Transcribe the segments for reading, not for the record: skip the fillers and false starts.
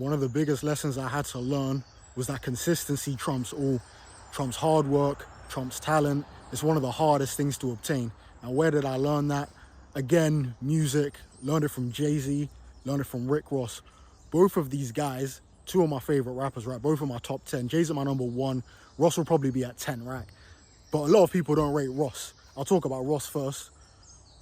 One of the biggest lessons I had to learn was that consistency trumps all, trumps hard work, trumps talent. It's one of the hardest things to obtain. Now, where did I learn that? Again, music, learned it from Jay-Z, learned it from Rick Ross. Both of these guys, two of my favorite rappers, right? Both of my top 10. Jay's at my number 1. Ross will probably be at 10, right? But a lot of people don't rate Ross. I'll talk about Ross first.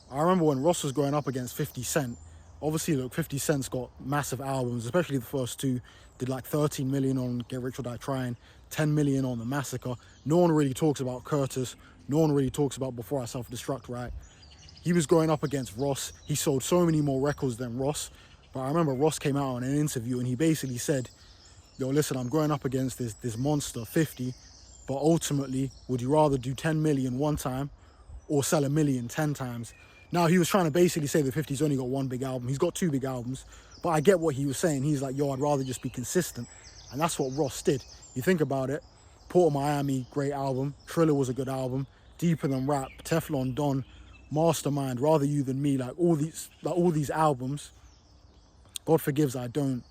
I remember when Ross was going up against 50 Cent. Obviously, look, 50 Cent's got massive albums, especially the first two. Did like 13 million on Get Rich or Die Trying, 10 million on The Massacre. No one really talks about Curtis. No one really talks about Before I Self-Destruct, right? He was going up against Ross. He sold so many more records than Ross. But I remember Ross came out in an interview and he basically said, yo, listen, I'm going up against this monster, 50, but ultimately, would you rather do 10 million one time or sell a million 10 times? Now, he was trying to basically say that 50's only got one big album. He's got two big albums, but I get what he was saying. He's like, yo, I'd rather just be consistent. And that's what Ross did. You think about it, Port of Miami, great album. Triller was a good album. Deeper Than Rap, Teflon Don, Mastermind, Rather You Than Me, like all these albums. God Forgives I Don't,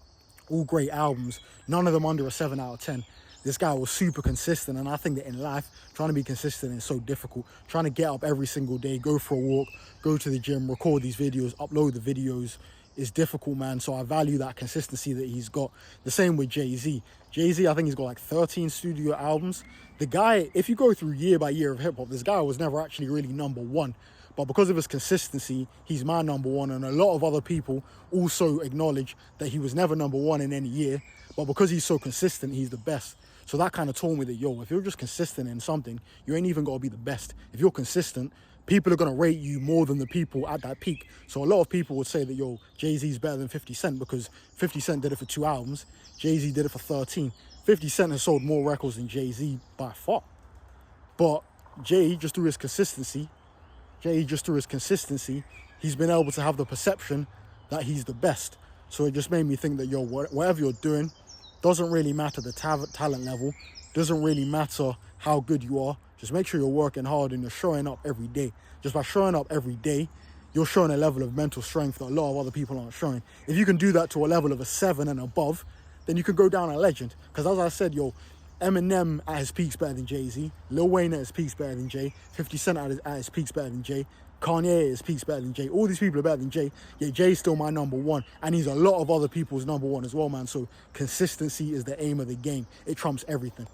all great albums. None of them under a 7 out of 10. This guy was super consistent, and I think that in life, trying to be consistent is so difficult. Trying to get up every single day, go for a walk, go to the gym, record these videos, upload the videos is difficult, man. So I value that consistency that he's got. The same with Jay-Z. Jay-Z, I think he's got like 13 studio albums. The guy, if you go through year by year of hip-hop, this guy was never actually really number one. But because of his consistency, he's my number one. And a lot of other people also acknowledge that he was never number one in any year. But because he's so consistent, he's the best. So that kind of told me that, yo, if you're just consistent in something, you ain't even got to be the best. If you're consistent, people are going to rate you more than the people at that peak. So a lot of people would say that, yo, Jay-Z's better than 50 Cent because 50 Cent did it for 2 albums. Jay-Z did it for 13. 50 Cent has sold more records than Jay-Z by far. But Jay, just through his consistency, he's been able to have the perception that he's the best. So it just made me think that, yo, whatever you're doing, doesn't really matter the talent level, doesn't really matter how good you are. Just make sure you're working hard and you're showing up every day. Just by showing up every day, you're showing a level of mental strength that a lot of other people aren't showing. If you can do that to a level of a 7 and above, then you can go down a legend. Because as I said, yo, Eminem at his peak's better than Jay-Z. Lil Wayne at his peak's better than Jay. 50 Cent at his peak's better than Jay. Kanye at his peak's better than Jay. All these people are better than Jay. Yet Jay's still my number one. And he's a lot of other people's number one as well, man. So consistency is the aim of the game. It trumps everything.